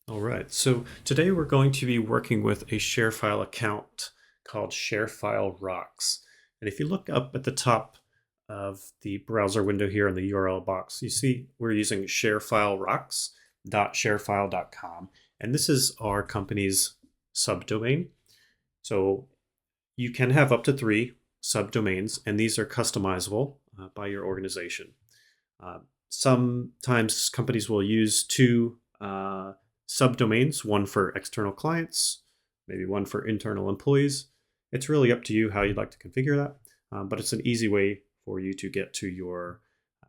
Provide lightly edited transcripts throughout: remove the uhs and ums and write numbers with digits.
All right, so today we're going to be working with a ShareFile account called ShareFile Rocks. And if you look up at the top of the browser window here in the URL box, you see we're using ShareFileRocks.sharefile.com. And this is our company's subdomain. So you can have up to 3 subdomains, and these are customizable by your organization. Sometimes companies will use 2 subdomains, one for external clients, maybe one for internal employees. It's really up to you how you'd like to configure that, but it's an easy way for you to get to your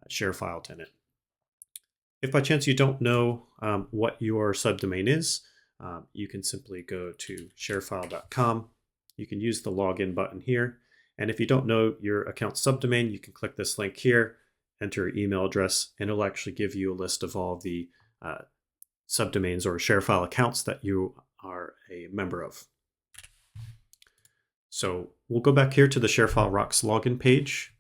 ShareFile tenant. If by chance you don't know what your subdomain is, you can simply go to sharefile.com. You can use the login button here. And if you don't know your account subdomain, you can click this link here, enter your email address, and it'll actually give you a list of all the subdomains or ShareFile accounts that you are a member of. So we'll go back here to the ShareFile Rocks login page.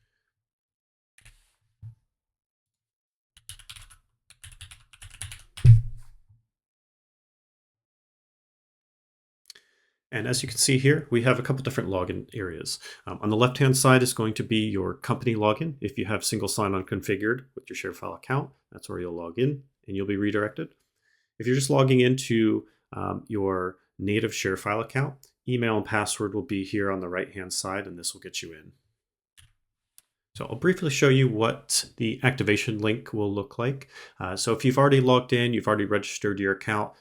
And as you can see here, we have a couple different login areas. On the left-hand side is going to be your company login. If you have single sign-on configured with your ShareFile account, that's where you'll log in and you'll be redirected. If you're just logging into your native ShareFile account, email and password will be here on the right-hand side, and this will get you in. So I'll briefly show you what the activation link will look like. So if you've already logged in, you've already registered your account,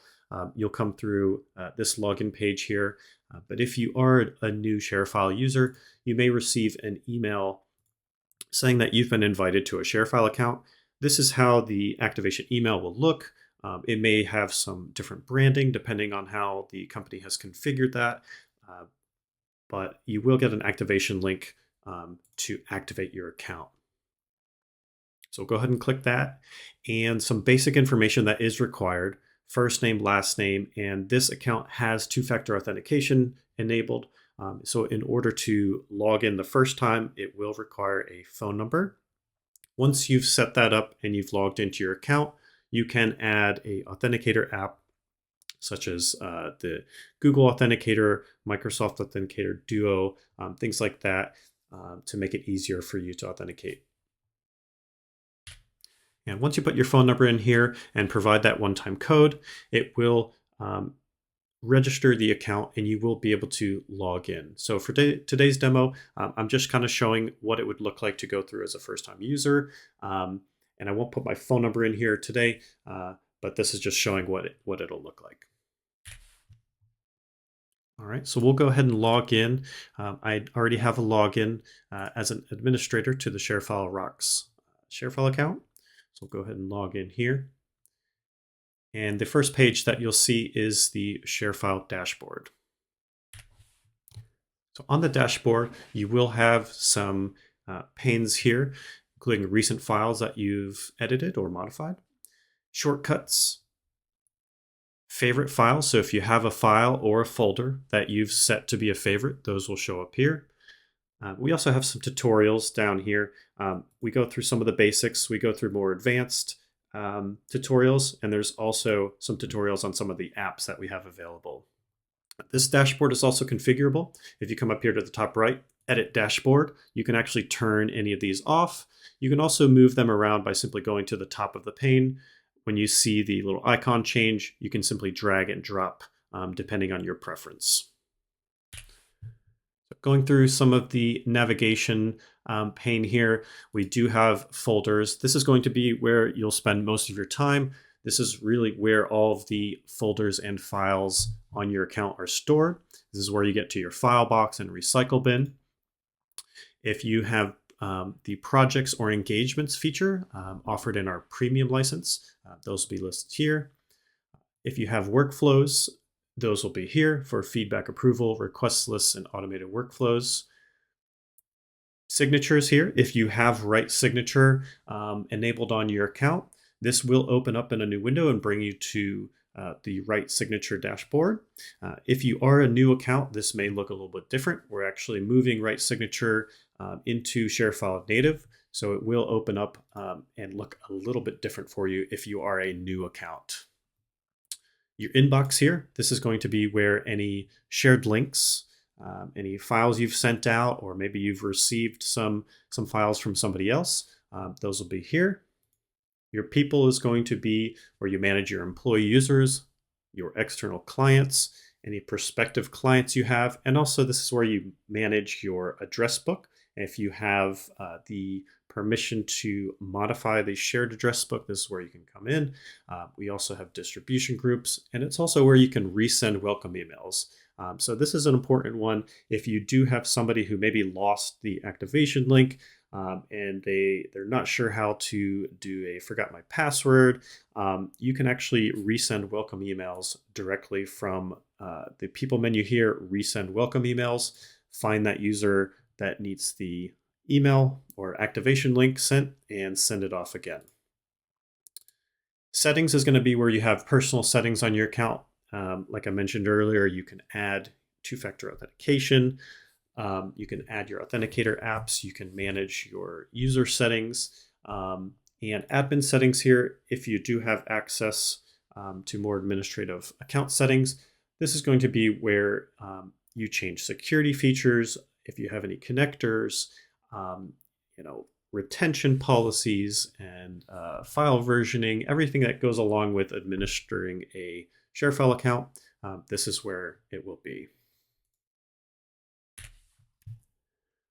you'll come through this login page here. But if you are a new ShareFile user, you may receive an email saying that you've been invited to a ShareFile account. This is how the activation email will look. It may have some different branding depending on how the company has configured that, but you will get an activation link to activate your account. So go ahead and click that, and some basic information that is required: first name, last name, and this account has 2-factor authentication enabled. So in order to log in the first time, it will require a phone number. Once you've set that up and you've logged into your account, you can add a authenticator app such as the Google Authenticator, Microsoft Authenticator, Duo, things like that, to make it easier for you to authenticate. And once you put your phone number in here and provide that one-time code, it will register the account and you will be able to log in. So for today's demo, I'm just kind of showing what it would look like to go through as a first-time user. And I won't put my phone number in here today, but this is just showing what it'll look like. All right, so we'll go ahead and log in. I already have a login as an administrator to the ShareFile Rocks ShareFile account. So we'll go ahead and log in here. And the first page that you'll see is the ShareFile dashboard. So on the dashboard, you will have some panes here, including recent files that you've edited or modified, shortcuts, favorite files. So if you have a file or a folder that you've set to be a favorite, those will show up here. We also have some tutorials down here. We go through some of the basics. We go through more advanced tutorials, and there's also some tutorials on some of the apps that we have available. This dashboard is also configurable. If you come up here to the top right, edit dashboard, you can actually turn any of these off. You can also move them around by simply going to the top of the pane. When you see the little icon change, you can simply drag and drop depending on your preference. Going through some of the navigation pane here, we do have folders. This is going to be where you'll spend most of your time. This is really where all of the folders and files on your account are stored. This is where you get to your file box and recycle bin. If you have the projects or engagements feature offered in our premium license, those will be listed here. If you have workflows, those will be here for feedback, approval, request lists, and automated workflows. Signatures here. If you have Write Signature enabled on your account, this will open up in a new window and bring you to the Write Signature dashboard. If you are a new account, this may look a little bit different. We're actually moving Write Signature into ShareFile Native, so it will open up and look a little bit different for you if you are a new account. Your inbox here, this is going to be where any shared links, any files you've sent out, or maybe you've received some files from somebody else, those will be here. Your people is going to be where you manage your employee users, your external clients, any prospective clients you have, and also this is where you manage your address book. If you have the permission to modify the shared address book, this is where you can come in. We also have distribution groups, and it's also where you can resend welcome emails. So this is an important one. If you do have somebody who maybe lost the activation link, and they're not sure how to do a forgot my password, you can actually resend welcome emails directly from the people menu here. Resend welcome emails. Find that user that needs the email or activation link sent and send it off again. Settings is going to be where you have personal settings on your account. Like I mentioned earlier, you can add two-factor authentication. You can add your authenticator apps. You can manage your user settings and admin settings here. If you do have access to more administrative account settings, this is going to be where you change security features. If you have any connectors, retention policies and file versioning, everything that goes along with administering a ShareFile account, this is where it will be.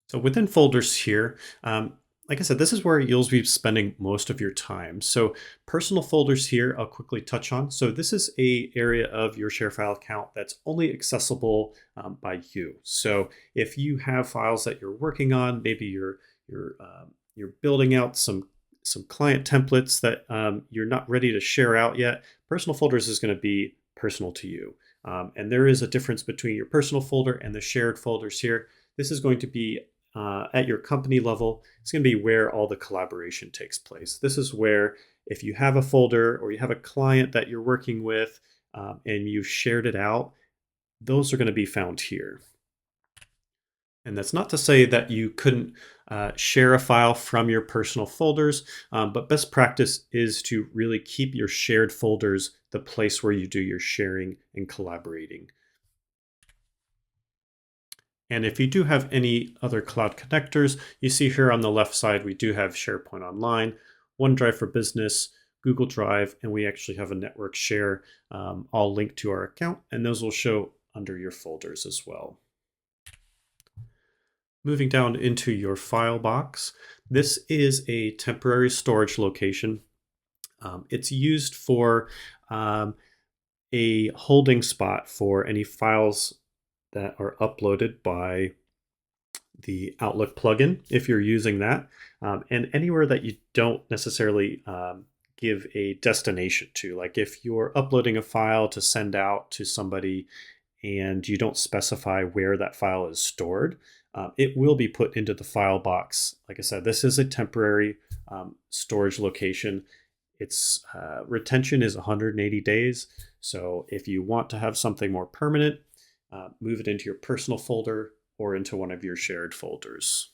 So within folders here, like I said, this is where you'll be spending most of your time. So personal folders here, I'll quickly touch on. So this is a area of your ShareFile account that's only accessible by you. So if you have files that you're working on, maybe you're building out some client templates that you're not ready to share out yet, personal folders is going to be personal to you. And there is a difference between your personal folder and the shared folders here. This is going to be at your company level. It's going to be where all the collaboration takes place. This is where if you have a folder or you have a client that you're working with and you've shared it out, those are going to be found here. And that's not to say that you couldn't share a file from your personal folders, but best practice is to really keep your shared folders the place where you do your sharing and collaborating. And if you do have any other cloud connectors, you see here on the left side, we do have SharePoint Online, OneDrive for Business, Google Drive, and we actually have a network share all linked to our account, and those will show under your folders as well. Moving down into your file box, this is a temporary storage location. It's used for a holding spot for any files that are uploaded by the Outlook plugin, if you're using that, and anywhere that you don't necessarily give a destination to. Like if you're uploading a file to send out to somebody and you don't specify where that file is stored, it will be put into the file box. Like I said, this is a temporary storage location. Its retention is 180 days. So if you want to have something more permanent, move it into your personal folder or into one of your shared folders.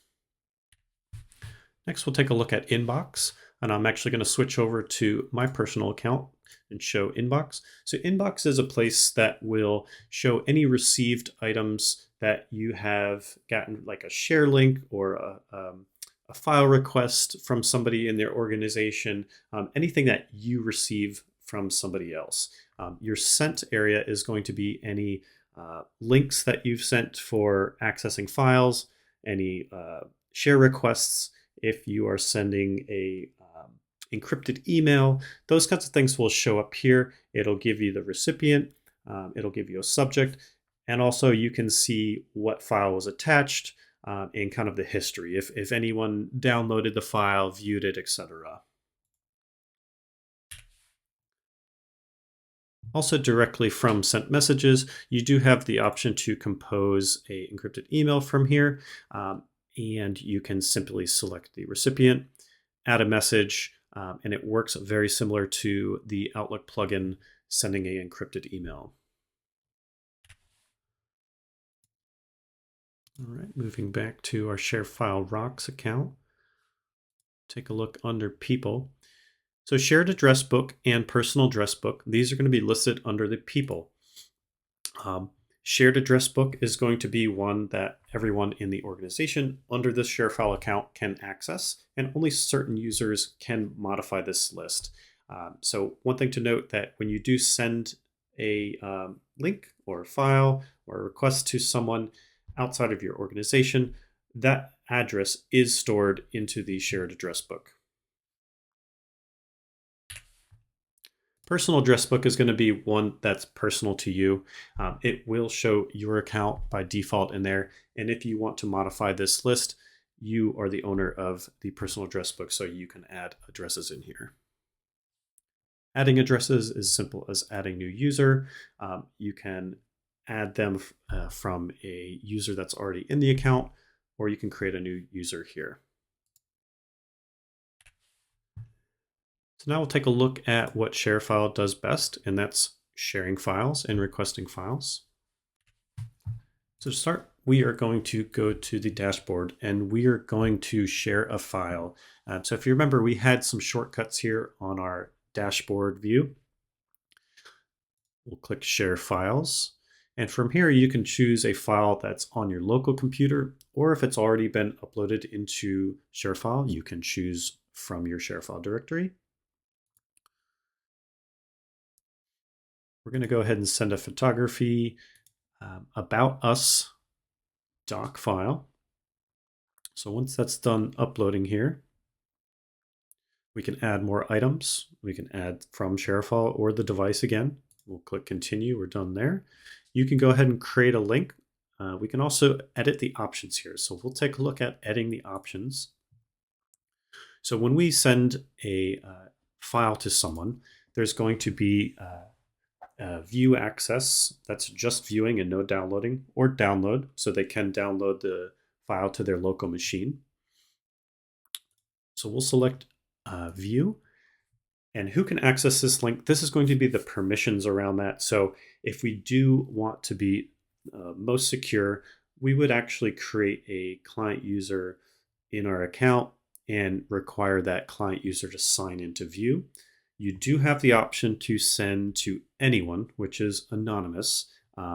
Next, we'll take a look at Inbox, and I'm actually going to switch over to my personal account and show Inbox. So Inbox is a place that will show any received items that you have gotten, like a share link or a file request from somebody in their organization, anything that you receive from somebody else. Your sent area is going to be any links that you've sent for accessing files, any share requests, if you are sending a encrypted email, those kinds of things will show up here. It'll give you the recipient, it'll give you a subject, and also you can see what file was attached and kind of the history, if anyone downloaded the file, viewed it, etc. Also, directly from sent messages, you do have the option to compose a encrypted email from here, and you can simply select the recipient, add a message, and it works very similar to the Outlook plugin sending an encrypted email. All right, moving back to our ShareFile Rocks account. Take a look under People. So shared address book and personal address book, these are going to be listed under the people. Um, Shared address book is going to be one that everyone in the organization under this ShareFile account can access, and only certain users can modify this list. So one thing to note that when you do send a link or a file or a request to someone outside of your organization, that address is stored into the shared address book. Personal address book is going to be one that's personal to you. It will show your account by default in there. And if you want to modify this list, you are the owner of the personal address book, so you can add addresses in here. Adding addresses is simple as adding new user. You can add them from a user that's already in the account, or you can create a new user here. So now we'll take a look at what ShareFile does best, and that's sharing files and requesting files. So to start, we are going to go to the dashboard and we are going to share a file. So if you remember, we had some shortcuts here on our dashboard view. We'll click Share Files. And from here, you can choose a file that's on your local computer, or if it's already been uploaded into ShareFile, you can choose from your ShareFile directory. We're going to go ahead and send a photography about us doc file. So once that's done uploading here, we can add more items. We can add from ShareFile or the device again. We'll click continue, we're done there. You can go ahead and create a link. We can also edit the options here. So we'll take a look at editing the options. So when we send a file to someone, there's going to be view access, that's just viewing and no downloading, or download, so they can download the file to their local machine. So we'll select view, and who can access this link. This is going to be the permissions around that. So if we do want to be most secure, we would actually create a client user in our account and require that client user to sign into view. You do have the option to send to anyone, which is anonymous.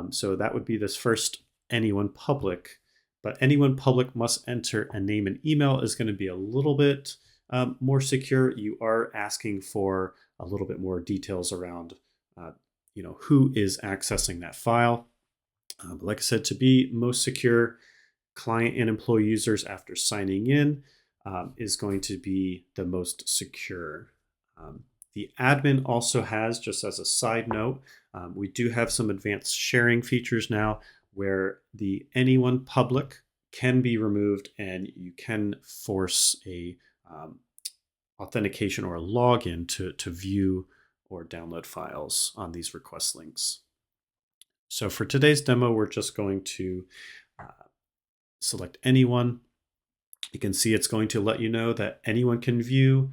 So that would be this first anyone public, but anyone public must enter a name and email is going to be a little bit more secure. You are asking for a little bit more details around who is accessing that file. But like I said, to be most secure, client and employee users after signing in is going to be the most secure. The admin also has, just as a side note, we do have some advanced sharing features now where the anyone public can be removed and you can force a authentication or a login to view or download files on these request links. So for today's demo, we're just going to select anyone. You can see it's going to let you know that anyone can view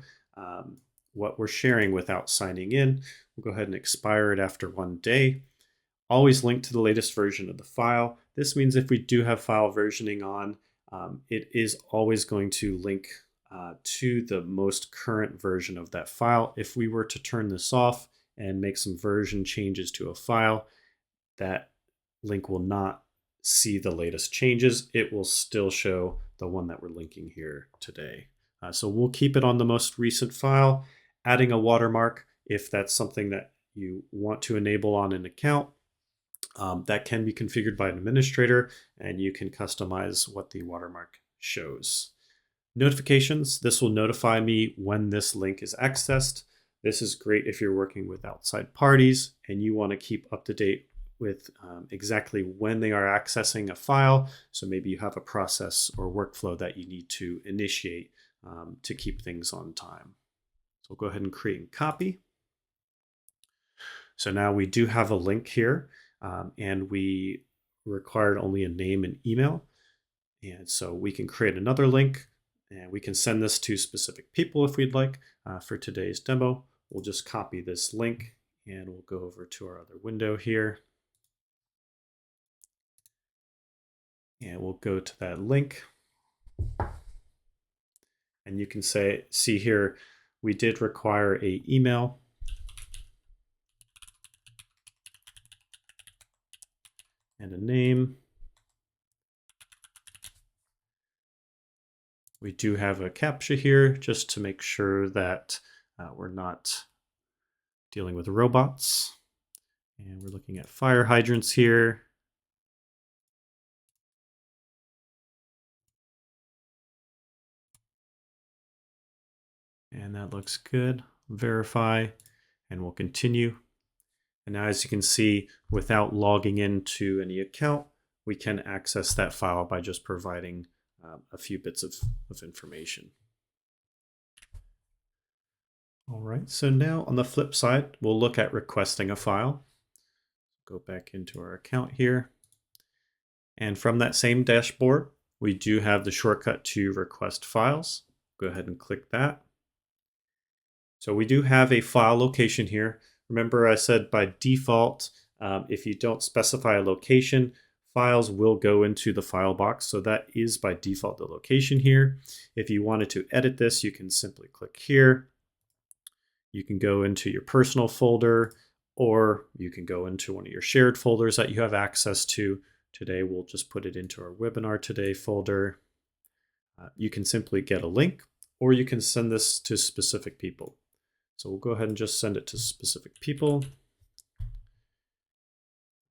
what we're sharing without signing in. We'll go ahead and expire it after 1 day. Always link to the latest version of the file. This means if we do have file versioning on, it is always going to link to the most current version of that file. If we were to turn this off and make some version changes to a file, that link will not see the latest changes. It will still show the one that we're linking here today. So we'll keep it on the most recent file, adding a watermark if that's something that you want to enable on an account. That can be configured by an administrator, and you can customize what the watermark shows. Notifications, this will notify me when this link is accessed. This is great if you're working with outside parties and you want to keep up to date with exactly when they are accessing a file. So maybe you have a process or workflow that you need to initiate to keep things on time. So we'll go ahead and create and copy. So now we do have a link here, and we required only a name and email. And so we can create another link, and we can send this to specific people if we'd like. For today's demo, we'll just copy this link and we'll go over to our other window here. And we'll go to that link. And you can see here, we did require a email and a name. We do have a CAPTCHA here just to make sure that we're not dealing with robots. And we're looking at fire hydrants here. And that looks good. Verify, and we'll continue. And now, as you can see, without logging into any account, we can access that file by just providing a few bits of information. All right, so now on the flip side, we'll look at requesting a file. Go back into our account here. And from that same dashboard, we do have the shortcut to request files. Go ahead and click that. So we do have a file location here. Remember, I said by default, if you don't specify a location, files will go into the file box. So that is by default the location here. If you wanted to edit this, you can simply click here. You can go into your personal folder, or you can go into one of your shared folders that you have access to. Today, we'll just put it into our webinar today folder. You can simply get a link, or you can send this to specific people. So we'll go ahead and just send it to specific people.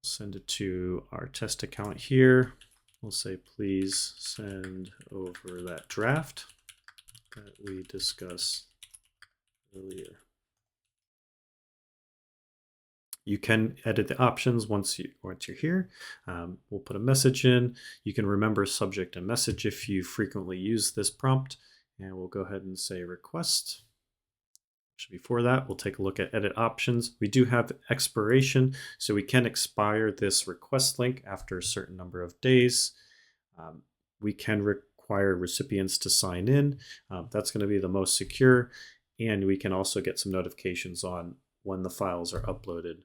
Send it to our test account here. We'll say, please send over that draft that we discussed earlier. You can edit the options once you're here. We'll put a message in. You can remember subject and message if you frequently use this prompt. And we'll go ahead and say request. Before that, we'll take a look at edit options. We do have expiration, so we can expire this request link after a certain number of days. We can require recipients to sign in. That's going to be the most secure. And we can also get some notifications on when the files are uploaded.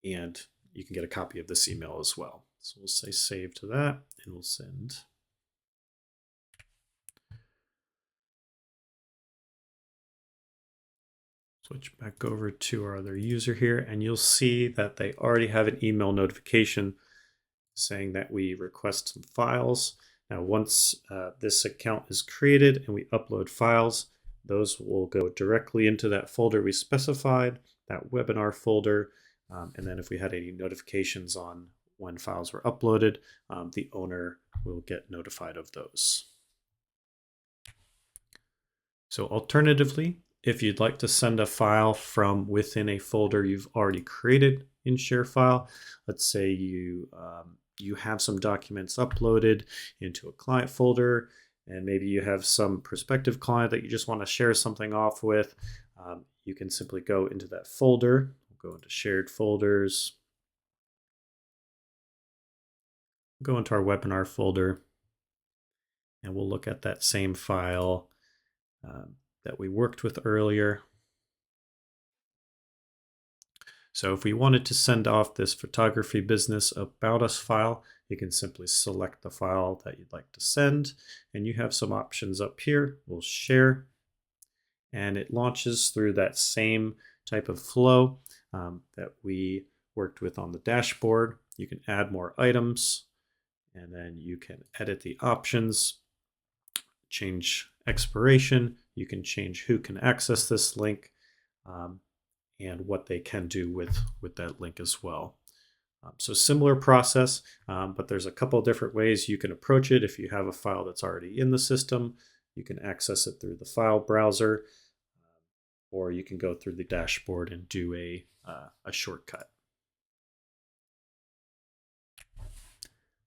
And you can get a copy of this email as well. So we'll say save to that, and we'll send. Switch back over to our other user here, and you'll see that they already have an email notification saying that we request some files. Now, once this account is created and we upload files, those will go directly into that folder we specified, that webinar folder. And then if we had any notifications on when files were uploaded, the owner will get notified of those. So alternatively, if you'd like to send a file from within a folder you've already created in ShareFile, let's say you have some documents uploaded into a client folder, and maybe you have some prospective client that you just want to share something off with, you can simply go into that folder. We'll go into shared folders, go into our webinar folder, and we'll look at that same file that we worked with earlier. So if we wanted to send off this photography business about us file, you can simply select the file that you'd like to send, and you have some options up here. We'll share, and it launches through that same type of flow that we worked with on the dashboard. You can add more items, and then you can edit the options, change expiration. You can change who can access this link and what they can do with that link as well. So similar process, but there's a couple of different ways you can approach it. If you have a file that's already in the system, you can access it through the file browser, or you can go through the dashboard and do a shortcut.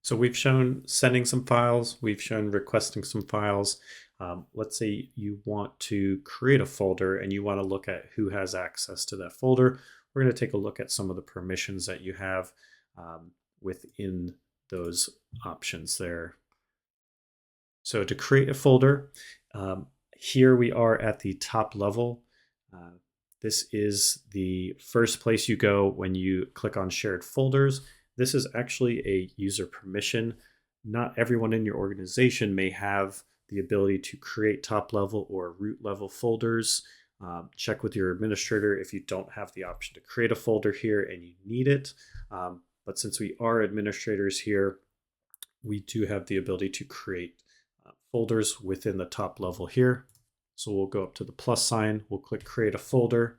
So we've shown sending some files, we've shown requesting some files. Let's say you want to create a folder and you want to look at who has access to that folder. We're going to take a look at some of the permissions that you have within those options there. So to create a folder, here we are at the top level. This is the first place you go when you click on shared folders. This is actually a user permission. Not everyone in your organization may have the ability to create top level or root level folders. Check with your administrator if you don't have the option to create a folder here and you need it. But since we are administrators here, we do have the ability to create folders within the top level here. So we'll go up to the plus sign, we'll click create a folder,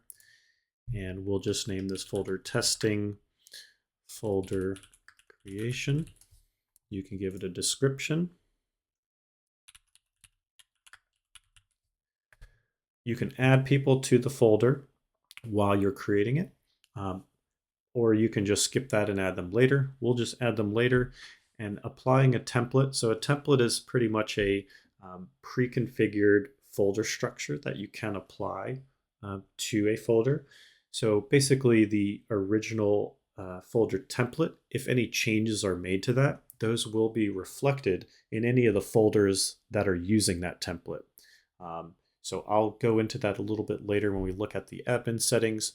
and we'll just name this folder testing folder creation. You can give it a description. You can add people to the folder while you're creating it, or you can just skip that and add them later. We'll just add them later. And applying a template. So a template is pretty much a pre-configured folder structure that you can apply to a folder. So basically the original folder template, if any changes are made to that, those will be reflected in any of the folders that are using that template. So I'll go into that a little bit later when we look at the admin settings.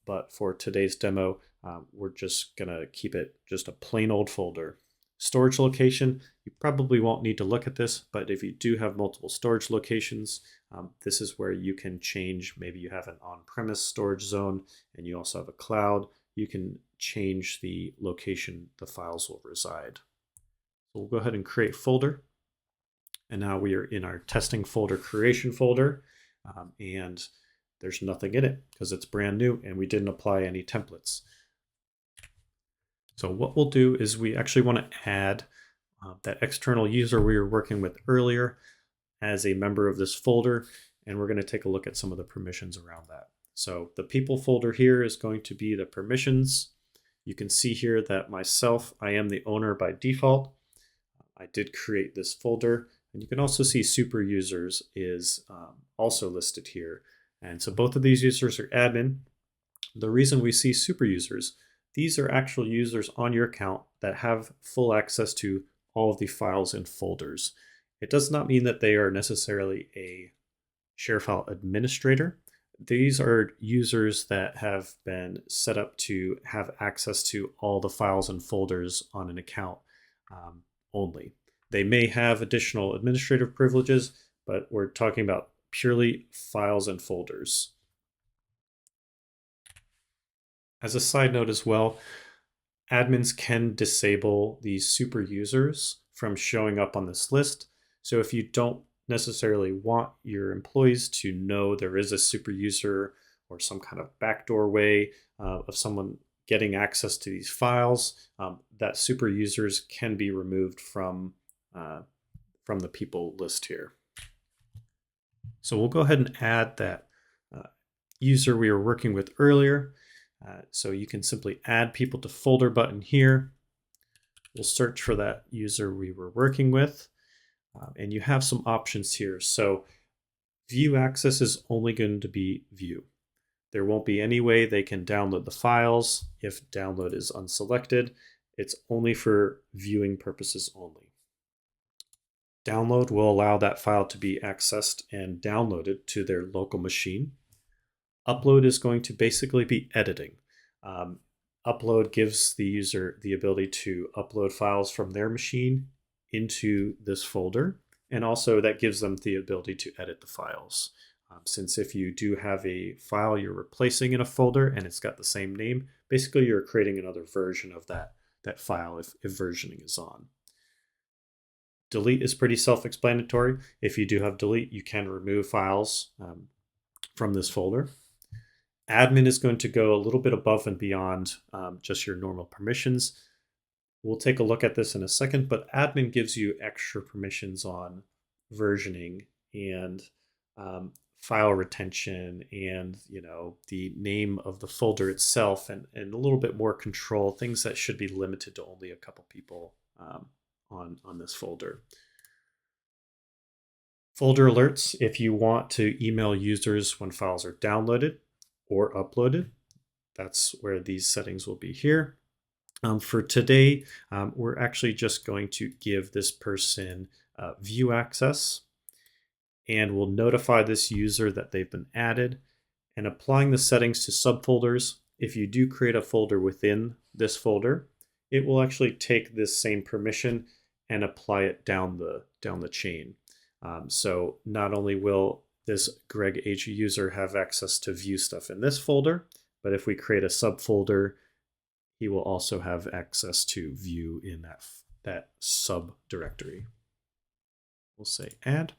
But for today's demo, we're just going to keep it just a plain old folder. Storage location, you probably won't need to look at this, but if you do have multiple storage locations, this is where you can change. Maybe you have an on-premise storage zone and you also have a cloud. You can change the location the files will reside. So we'll go ahead and create folder. And now we are in our testing folder creation folder, and there's nothing in it because it's brand new and we didn't apply any templates. So what we'll do is we actually want to add that external user we were working with earlier as a member of this folder, and we're going to take a look at some of the permissions around that. So the people folder here is going to be the permissions. You can see here that myself, I am the owner by default. I did create this folder, and you can also see super users is also listed here. And so both of these users are admin. The reason we see super users, these are actual users on your account that have full access to all of the files and folders. It does not mean that they are necessarily a ShareFile administrator. These are users that have been set up to have access to all the files and folders on an account only. They may have additional administrative privileges, but we're talking about purely files and folders. As a side note as well, admins can disable these super users from showing up on this list. So if you don't necessarily want your employees to know there is a super user or some kind of backdoor way of someone getting access to these files, that super users can be removed from the people list here. So we'll go ahead and add that user we were working with earlier. So you can simply add people to folder button here. We'll search for that user we were working with. And you have some options here. So view access is only going to be view. There won't be any way they can download the files if download is unselected. It's only for viewing purposes only. Download will allow that file to be accessed and downloaded to their local machine. Upload is going to basically be editing. Upload gives the user the ability to upload files from their machine into this folder, and also that gives them the ability to edit the files. Since if you do have a file you're replacing in a folder and it's got the same name, basically you're creating another version of that file if versioning is on. Delete is pretty self-explanatory. If you do have delete, you can remove files from this folder. Admin is going to go a little bit above and beyond just your normal permissions. We'll take a look at this in a second, but admin gives you extra permissions on versioning and file retention and the name of the folder itself and a little bit more control, things that should be limited to only a couple people on this folder. Folder alerts, if you want to email users when files are downloaded or uploaded, that's where these settings will be here. For today, we're actually just going to give this person view access, and we'll notify this user that they've been added. And applying the settings to subfolders, if you do create a folder within this folder, it will actually take this same permission and apply it down the chain. So not only will this Greg H user have access to view stuff in this folder, but if we create a subfolder, he will also have access to view in that subdirectory. We'll say add.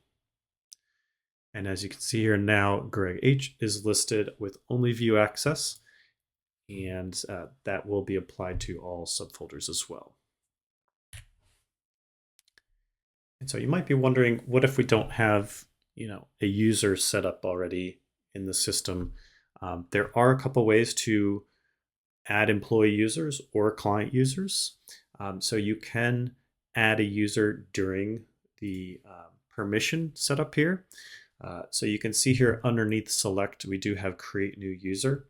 And as you can see here now, Greg H is listed with only view access, and that will be applied to all subfolders as well. And so you might be wondering, what if we don't have, a user set up already in the system? There are a couple ways to add employee users or client users. So you can add a user during the permission setup here. So you can see here underneath select, we do have create new user.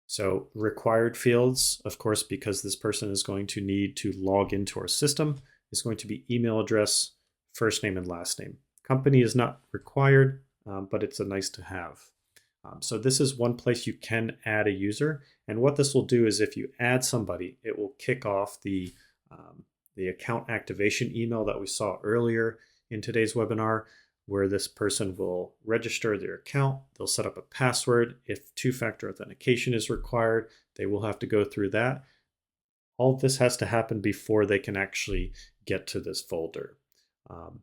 So required fields, of course, because this person is going to need to log into our system, is going to be email address, first name and last name. Company is not required, but it's a nice to have. So this is one place you can add a user. And what this will do is if you add somebody, it will kick off the account activation email that we saw earlier in today's webinar, where this person will register their account. They'll set up a password. If two-factor authentication is required, they will have to go through that. All of this has to happen before they can actually get to this folder.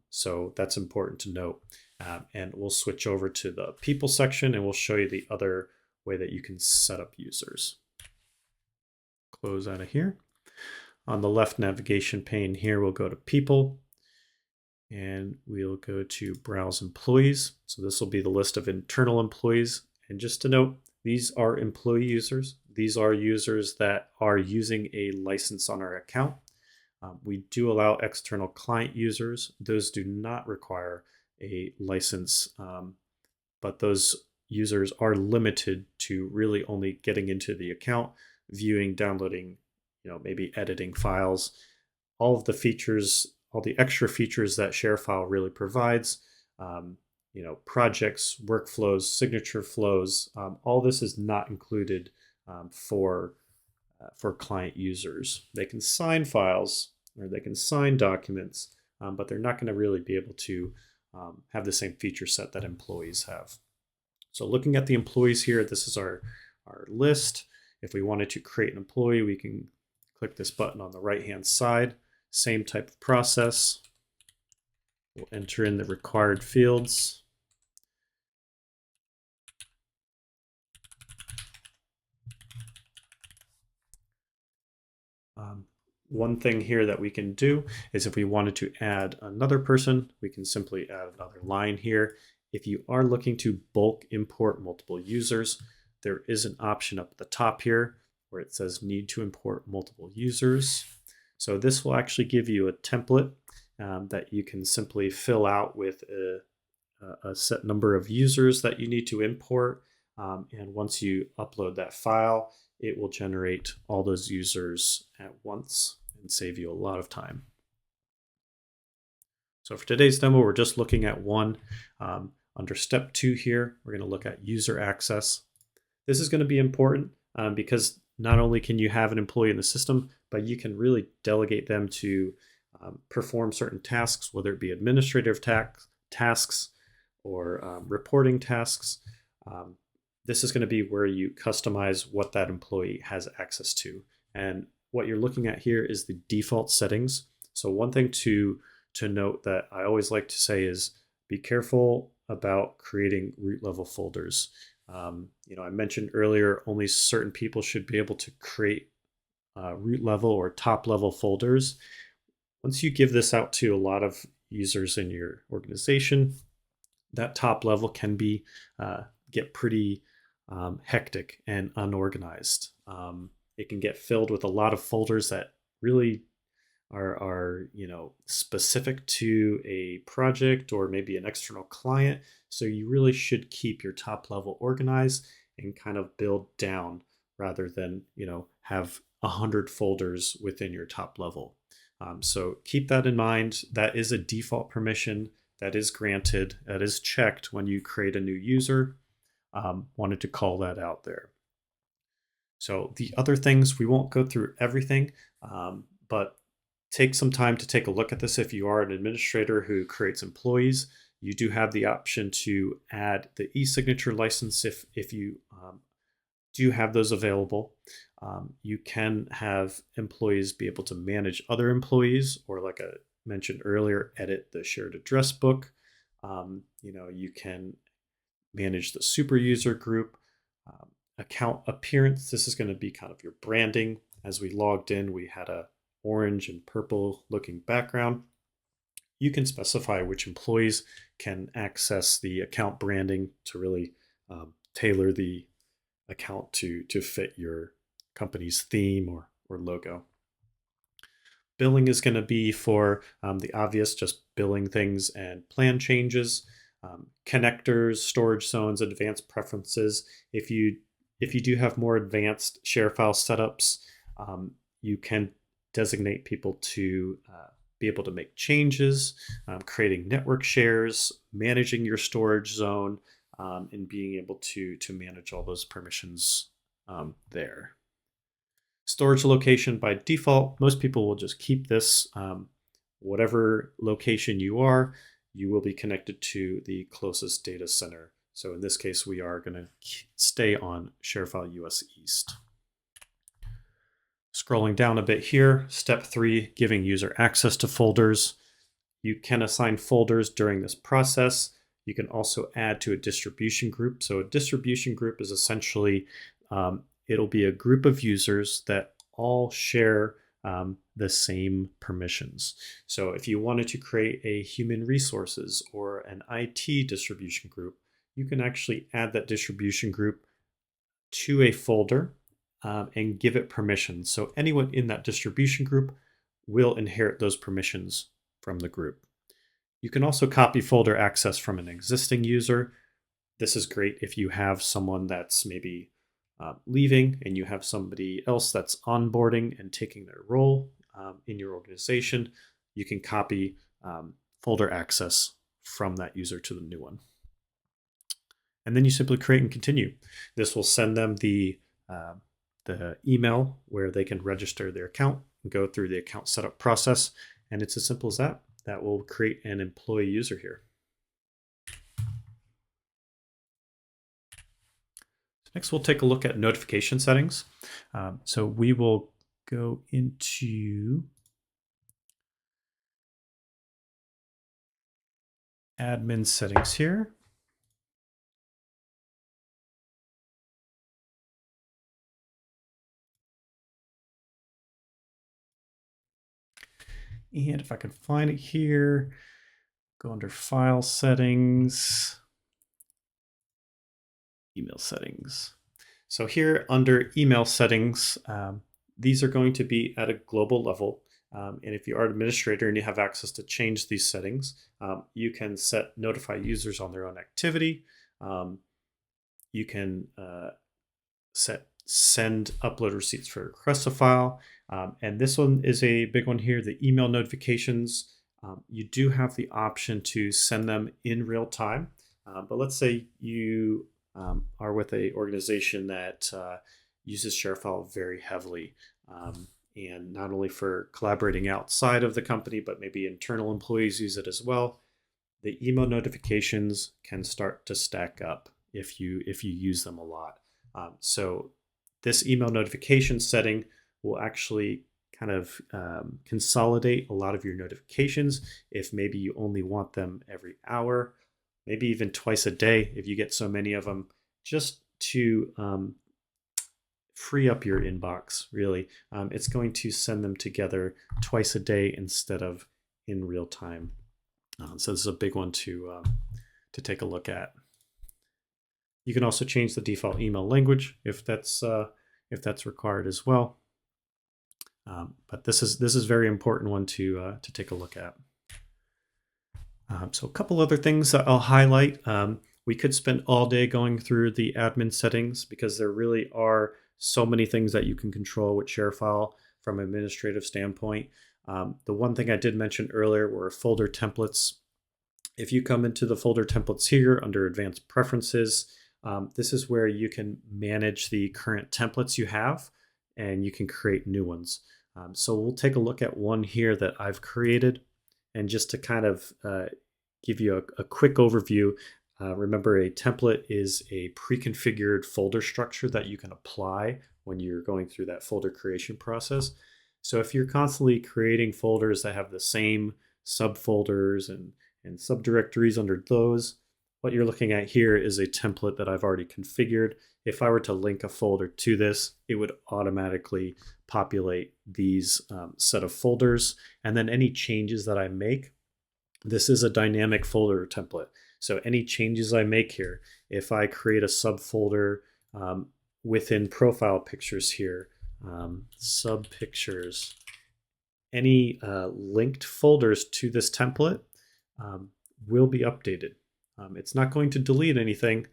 So that's important to note. And we'll switch over to the people section and we'll show you the other way that you can set up users. Close out of here. On the left navigation pane here, we'll go to people and we'll go to browse employees. So this will be the list of internal employees. And just to note, these are employee users. These are users that are using a license on our account. We do allow external client users. Those do not require a license, but those users are limited to really only getting into the account, viewing, downloading, maybe editing files. All of the features, all the extra features that ShareFile really provides, projects, workflows, signature flows, all this is not included for client users. They can sign files or they can sign documents, but they're not going to really be able to have the same feature set that employees have. So looking at the employees here, this is our list. If we wanted to create an employee, we can click this button on the right-hand side. Same type of process. We'll enter in the required fields. One thing here that we can do is if we wanted to add another person, we can simply add another line here. If you are looking to bulk import multiple users, there is an option up at the top here where it says need to import multiple users. So this will actually give you a template that you can simply fill out with a set number of users that you need to import. And once you upload that file, it will generate all those users at once and save you a lot of time. So for today's demo, we're just looking at one. Under step 2 here, we're going to look at user access. This is going to be important because not only can you have an employee in the system, but you can really delegate them to perform certain tasks, whether it be administrative tasks or reporting tasks. This is going to be where you customize what that employee has access to. And what you're looking at here is the default settings. So one thing to note that I always like to say is be careful about creating root level folders. I mentioned earlier, only certain people should be able to create root level or top level folders. Once you give this out to a lot of users in your organization, that top level can get pretty hectic and unorganized. It can get filled with a lot of folders that really are specific to a project or maybe an external client. So you really should keep your top level organized and kind of build down rather than have 100 folders within your top level. So keep that in mind. That is a default permission that is granted, that is checked when you create a new user. Wanted to call that out there. So the other things, we won't go through everything, but take some time to take a look at this. If you are an administrator who creates employees, you do have the option to add the e-signature license if you do have those available. You can have employees be able to manage other employees, or like I mentioned earlier, edit the shared address book. You can manage the super user group, account appearance. This is going to be kind of your branding. As we logged in, we had a orange and purple looking background. You can specify which employees can access the account branding to really tailor the account to fit your company's theme or logo. Billing is going to be for the obvious, just billing things and plan changes, connectors, storage zones, advanced preferences. If you do have more advanced ShareFile setups, you can designate people to be able to make changes, creating network shares, managing your storage zone, and being able to manage all those permissions there. Storage location by default, most people will just keep this. Whatever location you are, you will be connected to the closest data center. So in this case, we are going to stay on ShareFile US East. Scrolling down a bit here, step 3, giving user access to folders. You can assign folders during this process. You can also add to a distribution group. So a distribution group is essentially, it'll be a group of users that all share the same permissions. So if you wanted to create a human resources or an IT distribution group, you can actually add that distribution group to a folder and give it permissions. So anyone in that distribution group will inherit those permissions from the group. You can also copy folder access from an existing user. This is great if you have someone that's maybe leaving and you have somebody else that's onboarding and taking their role in your organization. You can copy folder access from that user to the new one. And then you simply create and continue. This will send them the email where they can register their account and go through the account setup process. And it's as simple as that. That will create an employee user here. Next, we'll take a look at notification settings. So we will go into admin settings here. And if I can find it here, go under file settings, email settings. So here under email settings, these are going to be at a global level. And if you are an administrator and you have access to change these settings, you can set notify users on their own activity. You can set send upload receipts for request a file. And this one is a big one here, the email notifications. You do have the option to send them in real time. But let's say you are with an organization that uses ShareFile very heavily. And not only for collaborating outside of the company, but maybe internal employees use it as well. The email notifications can start to stack up if you use them a lot. So this email notification setting will actually kind of consolidate a lot of your notifications. If maybe you only want them every hour, maybe even twice a day, if you get so many of them, just to free up your inbox, really. It's going to send them together twice a day instead of in real time. So this is a big one to take a look at. You can also change the default email language if that's required as well. But this is very important one to take a look at. So a couple other things that I'll highlight. We could spend all day going through the admin settings because there really are so many things that you can control with ShareFile from an administrative standpoint. The one thing I did mention earlier were folder templates. If you come into the folder templates here under advanced preferences, this is where you can manage the current templates you have and you can create new ones. So we'll take a look at one here that I've created. And just to kind of give you a quick overview, remember a template is a pre-configured folder structure that you can apply when you're going through that folder creation process. So if you're constantly creating folders that have the same subfolders and subdirectories under those, what you're looking at here is a template that I've already configured. If I were to link a folder to this, it would automatically populate these set of folders. And then any changes that I make, this is a dynamic folder template. So any changes I make here, if I create a subfolder within profile pictures here, sub pictures, any linked folders to this template will be updated. It's not going to delete anything.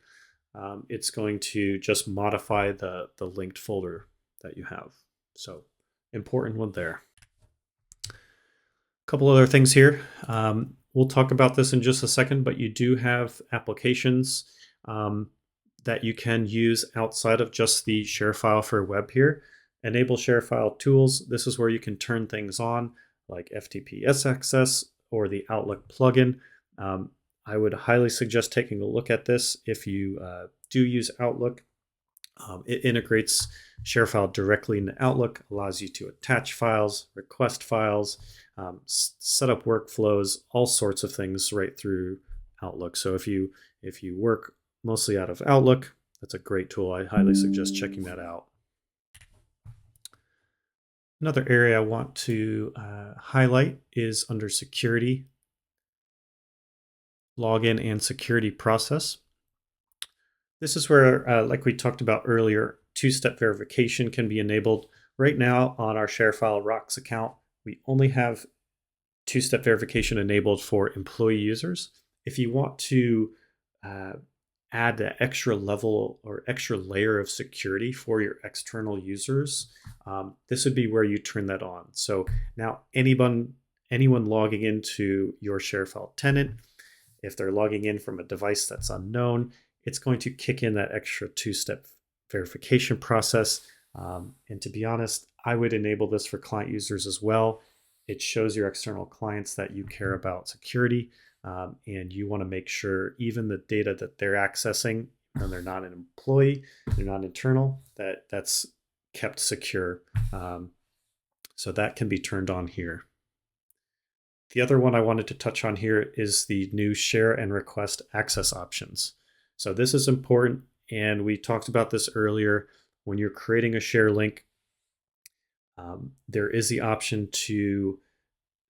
It's going to just modify the linked folder that you have. So important one there. A couple other things here. We'll talk about this in just a second, but you do have applications that you can use outside of just the ShareFile for web here. Enable ShareFile tools. This is where you can turn things on like FTP access or the Outlook plugin. I would highly suggest taking a look at this if you do use Outlook. It integrates ShareFile directly into Outlook, allows you to attach files, request files, set up workflows, all sorts of things right through Outlook. So if you work mostly out of Outlook, that's a great tool. I highly suggest checking that out. Another area I want to highlight is under security, login and security process. This is where, like we talked about earlier, two-step verification can be enabled. Right now on our ShareFile Rocks account, we only have two-step verification enabled for employee users. If you want to add an extra level or extra layer of security for your external users, this would be where you turn that on. So now anyone logging into your ShareFile tenant, if they're logging in from a device that's unknown, it's going to kick in that extra two-step verification process. And to be honest, I would enable this for client users as well. It shows your external clients that you care about security, and you want to make sure even the data that they're accessing, and they're not an employee, they're not internal, that's kept secure. So that can be turned on here. The other one I wanted to touch on here is the new share and request access options. So this is important, and we talked about this earlier. When you're creating a share link, there is the option to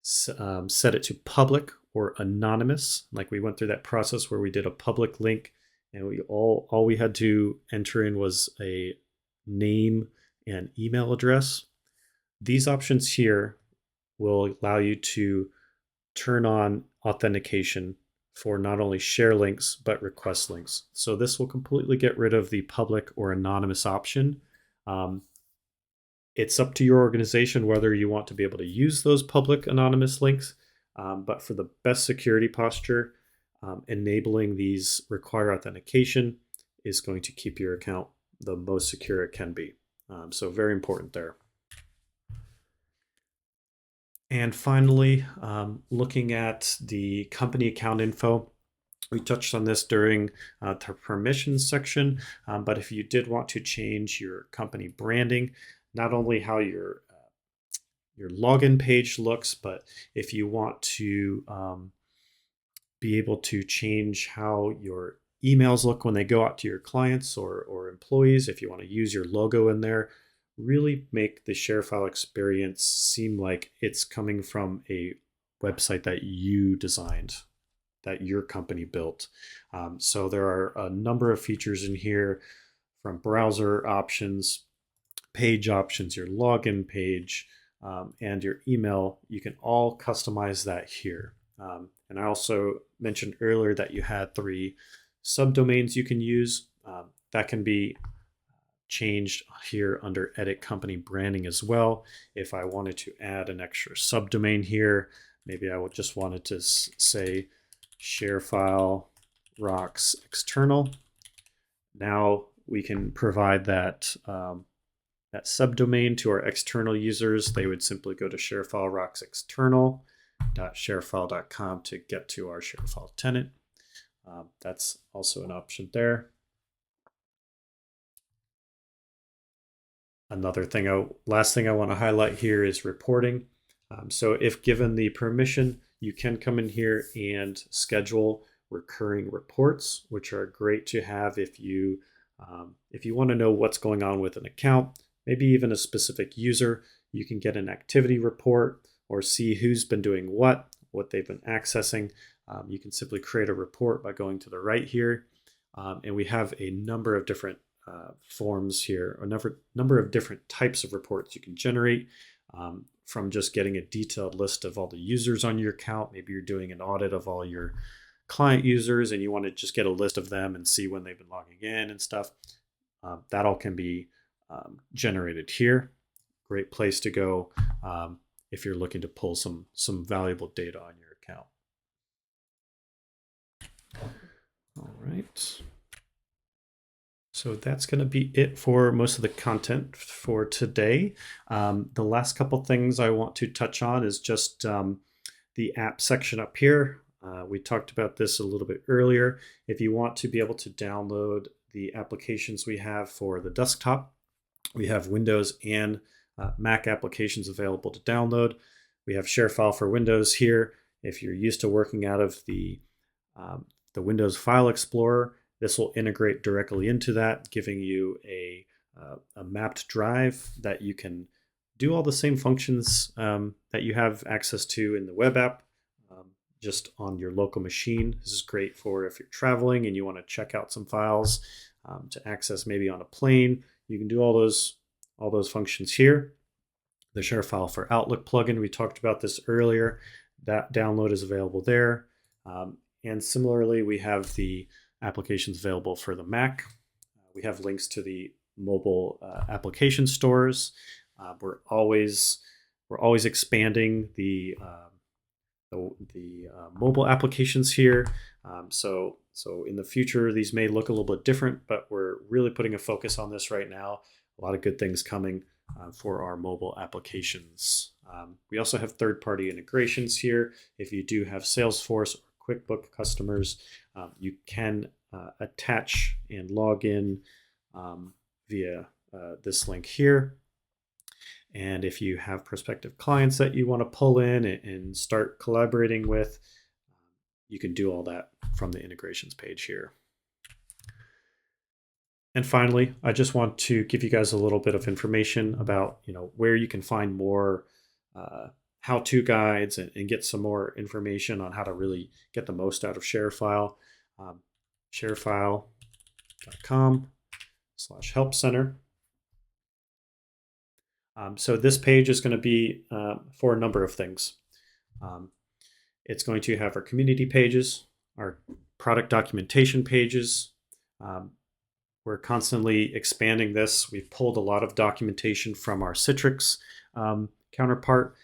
set it to public or anonymous. Like we went through that process where we did a public link, and all we had to enter in was a name and email address. These options here will allow you to turn on authentication for not only share links, but request links. So this will completely get rid of the public or anonymous option. It's up to your organization whether you want to be able to use those public anonymous links, but for the best security posture, enabling these require authentication is going to keep your account the most secure it can be. So very important there. And finally, looking at the company account info, we touched on this during the permissions section, but if you did want to change your company branding, not only how your login page looks, but if you want to be able to change how your emails look when they go out to your clients or employees, if you want to use your logo in there, really make the ShareFile experience seem like it's coming from a website that you designed, that your company built. So there are a number of features in here, from browser options, page options, your login page, and your email. You can all customize that here. And I also mentioned earlier that you had 3 subdomains you can use. That can be changed here under edit company branding as well. If I wanted to add an extra subdomain here, maybe I would just wanted to say ShareFile Rocks External. Now we can provide that that subdomain to our external users, they would simply go to ShareFile Rocks external.sharefile.com to get to our ShareFile tenant. That's also an option there. Last thing I want to highlight here is reporting. So if given the permission, you can come in here and schedule recurring reports, which are great to have if you want to know what's going on with an account, maybe even a specific user. You can get an activity report or see who's been doing what they've been accessing. You can simply create a report by going to the right here. And we have a number of different forms here, a number of different types of reports you can generate, from just getting a detailed list of all the users on your account. Maybe you're doing an audit of all your client users and you want to just get a list of them and see when they've been logging in and stuff. That all can be generated here. Great place to go if you're looking to pull some valuable data on your account. All right. So that's going to be it for most of the content for today. The last couple things I want to touch on is just the app section up here. We talked about this a little bit earlier. If you want to be able to download the applications we have for the desktop, we have Windows and Mac applications available to download. We have ShareFile for Windows here. If you're used to working out of the Windows File Explorer, this will integrate directly into that, giving you a mapped drive that you can do all the same functions that you have access to in the web app, just on your local machine. This is great for if you're traveling and you want to check out some files to access maybe on a plane. You can do all those functions here. The ShareFile for Outlook plugin, we talked about this earlier. That download is available there. And similarly, we have the applications available for the Mac. We have links to the mobile application stores. We're always expanding the mobile applications here. So in the future, these may look a little bit different, but we're really putting a focus on this right now. A lot of good things coming for our mobile applications. We also have third-party integrations here. If you do have Salesforce or QuickBooks customers, you can attach and log in via this link here. And if you have prospective clients that you want to pull in and start collaborating with, you can do all that from the integrations page here. And finally, I just want to give you guys a little bit of information about where you can find more how-to guides and get some more information on how to really get the most out of ShareFile. ShareFile.com/help center. So this page is going to be for a number of things. It's going to have our community pages, our product documentation pages. We're constantly expanding this. We've pulled a lot of documentation from our Citrix counterpart.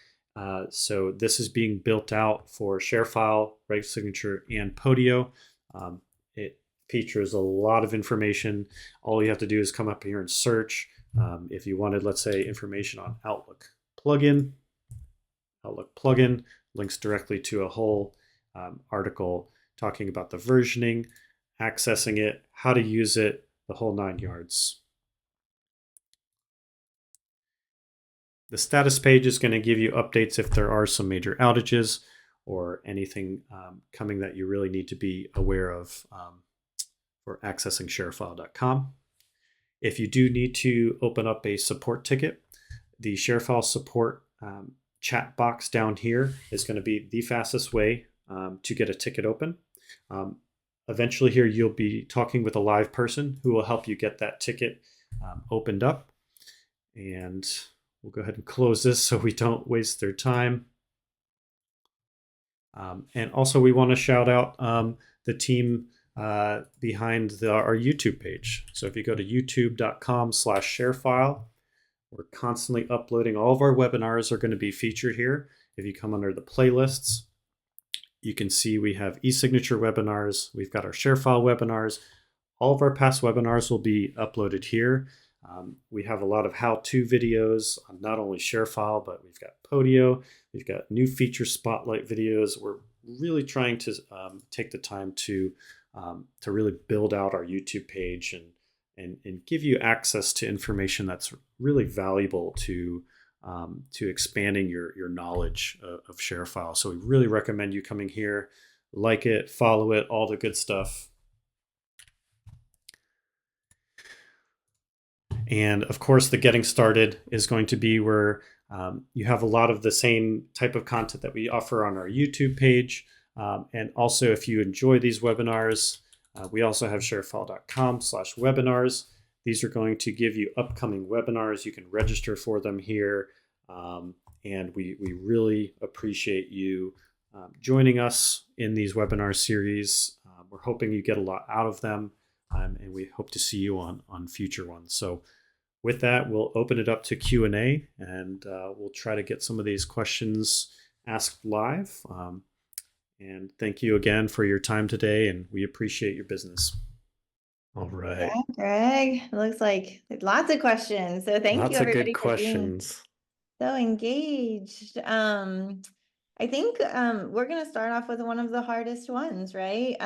So this is being built out for ShareFile, RegSignature, and Podio. It features a lot of information. All you have to do is come up here and search. If you wanted, let's say, information on Outlook plugin links directly to a whole article talking about the versioning, accessing it, how to use it, the whole 9 yards. The status page is going to give you updates if there are some major outages or anything coming that you really need to be aware of for accessing sharefile.com. If you do need to open up a support ticket, the ShareFile support chat box down here is going to be the fastest way to get a ticket open. Eventually here, you'll be talking with a live person who will help you get that ticket opened up. And we'll go ahead and close this so we don't waste their time. And also we want to shout out the team behind our YouTube page. So if you go to youtube.com/sharefile, we're constantly uploading. All of our webinars are going to be featured here. If you come under the playlists, you can see we have e-signature webinars. We've got our ShareFile webinars. All of our past webinars will be uploaded here. We have a lot of how-to videos on not only ShareFile, but we've got Podio, we've got new feature spotlight videos. We're really trying to take the time to really build out our YouTube page and give you access to information that's really valuable to expanding your knowledge of ShareFile. So we really recommend you coming here, like it, follow it, all the good stuff. And of course, the getting started is going to be where you have a lot of the same type of content that we offer on our YouTube page. And also, if you enjoy these webinars, we also have sharefile.com/webinars. These are going to give you upcoming webinars. You can register for them here. And we really appreciate you joining us in these webinar series. We're hoping you get a lot out of them, and we hope to see you on future ones. So with that, we'll open it up to Q&A, and we'll try to get some of these questions asked live. And thank you again for your time today, and we appreciate your business. All right. Yeah, Greg, it looks like lots of questions. So thank you everybody for being so engaged. I think we're going to start off with one of the hardest ones, right?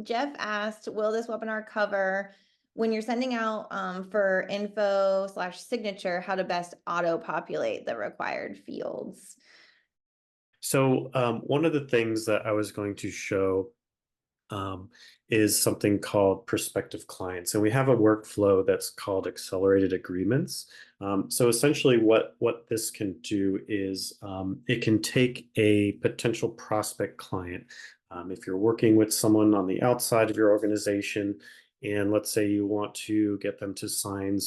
Jeff asked, will this webinar cover when you're sending out for info/signature, how to best auto-populate the required fields? So one of the things that I was going to show is something called prospective clients. And we have a workflow that's called accelerated agreements. So essentially what this can do is it can take a potential prospect client. If you're working with someone on the outside of your organization, and let's say you want to get them to sign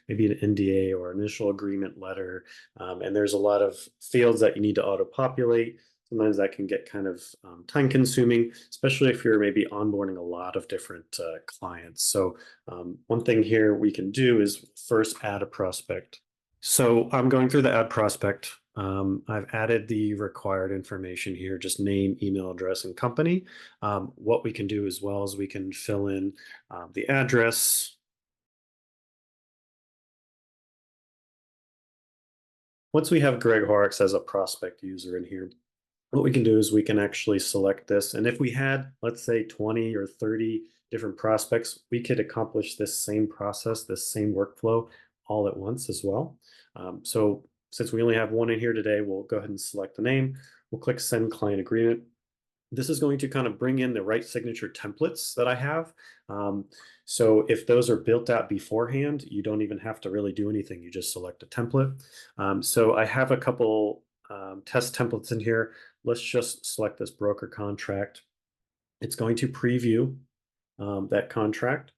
maybe an NDA or initial agreement letter, and there's a lot of fields that you need to auto-populate. Sometimes that can get kind of time consuming, especially if you're maybe onboarding a lot of different clients. So one thing here we can do is first add a prospect. So I'm going through the add prospect. I've added the required information here, just name, email address, and company. What we can do as well is we can fill in the address. Once we have Greg Horrocks as a prospect user in here, what we can do is we can actually select this. And if we had, let's say, 20 or 30 different prospects, we could accomplish this same process, this same workflow all at once as well. So since we only have one in here today, we'll go ahead and select the name. We'll click Send Client Agreement. This is going to kind of bring in the right signature templates that I have. So if those are built out beforehand, you don't even have to really do anything. You just select a template. So I have a couple test templates in here. Let's just select this broker contract. It's going to preview that contract.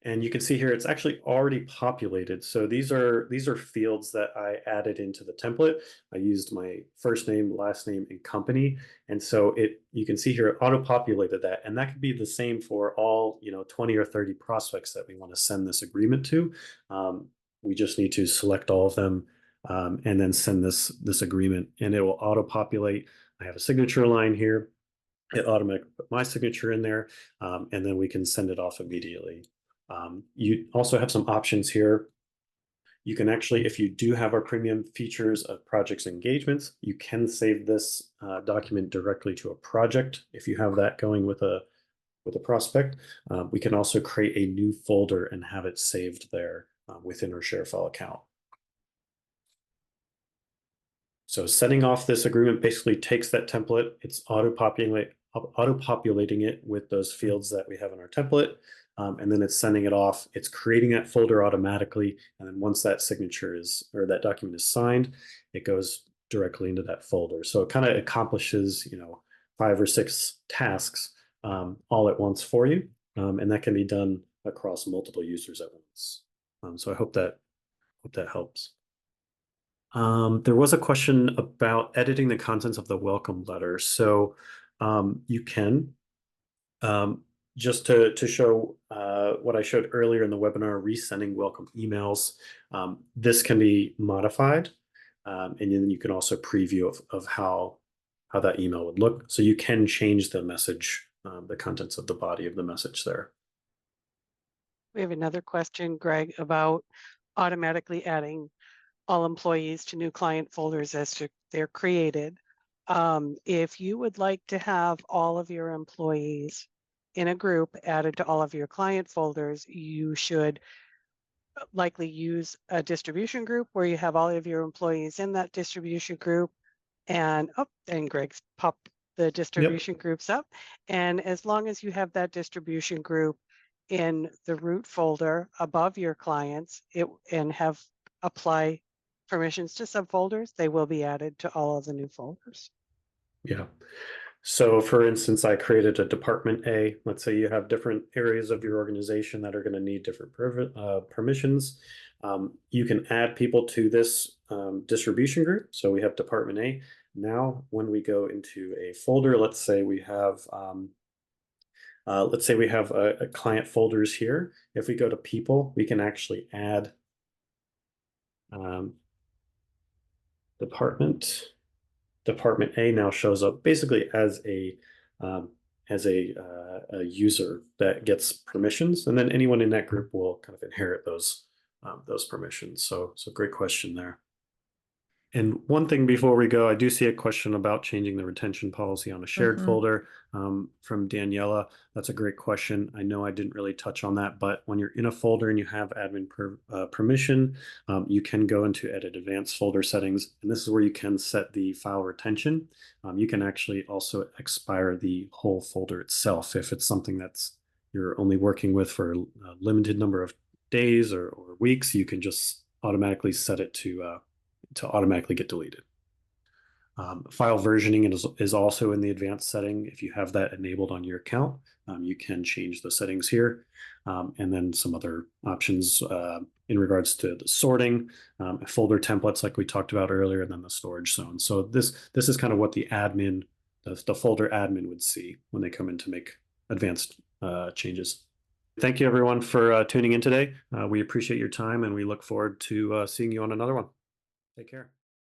And you can see here, it's actually already populated. So these are fields that I added into the template. I used my first name, last name, and company. And so you can see here, it auto-populated that. And that could be the same for all 20 or 30 prospects that we want to send this agreement to. We just need to select all of them and then send this agreement, and it will auto-populate. I have a signature line here. It automatically put my signature in there, and then we can send it off immediately. You also have some options here. You can actually, if you do have our premium features of projects engagements, you can save this document directly to a project if you have that going with a prospect. We can also create a new folder and have it saved there within our ShareFile account. So setting off this agreement basically takes that template. It's auto-populating it with those fields that we have in our template. And then it's sending it off. It's creating that folder automatically. And then once that that document is signed, it goes directly into that folder. So it kind of accomplishes, 5 or 6 tasks all at once for you. And that can be done across multiple users at once. So I hope that helps. There was a question about editing the contents of the welcome letter. So you can, just to show what I showed earlier in the webinar, resending welcome emails. This can be modified, and then you can also preview of how that email would look. So you can change the message, the contents of the body of the message there. We have another question, Greg, about automatically adding all employees to new client folders as they're created. If you would like to have all of your employees in a group added to all of your client folders, you should likely use a distribution group where you have all of your employees in that distribution group. And and Greg's popped the Yep. distribution groups up. And as long as you have that distribution group in the root folder above your clients and have apply permissions to subfolders, they will be added to all of the new folders. Yeah. So for instance, I created a department A. Let's say you have different areas of your organization that are going to need different permissions. You can add people to this distribution group. So we have department A. Now, when we go into a folder, let's say we have a client folders here. If we go to people, we can actually add department. Department A now shows up basically as a user that gets permissions, and then anyone in that group will kind of inherit those permissions. So great question there. And one thing before we go, I do see a question about changing the retention policy on a shared folder from Daniela. That's a great question. I know I didn't really touch on that, but when you're in a folder and you have admin permission, you can go into Edit Advanced Folder Settings, and this is where you can set the file retention. You can actually also expire the whole folder itself if it's something that's you're only working with for a limited number of days or weeks. You can just automatically set it to automatically get deleted. File versioning is also in the advanced setting. If you have that enabled on your account, you can change the settings here. And then some other options in regards to the sorting, folder templates like we talked about earlier, and then the storage zone. So this is kind of what the admin, the folder admin would see when they come in to make advanced changes. Thank you everyone for tuning in today. We appreciate your time and we look forward to seeing you on another one. Take care.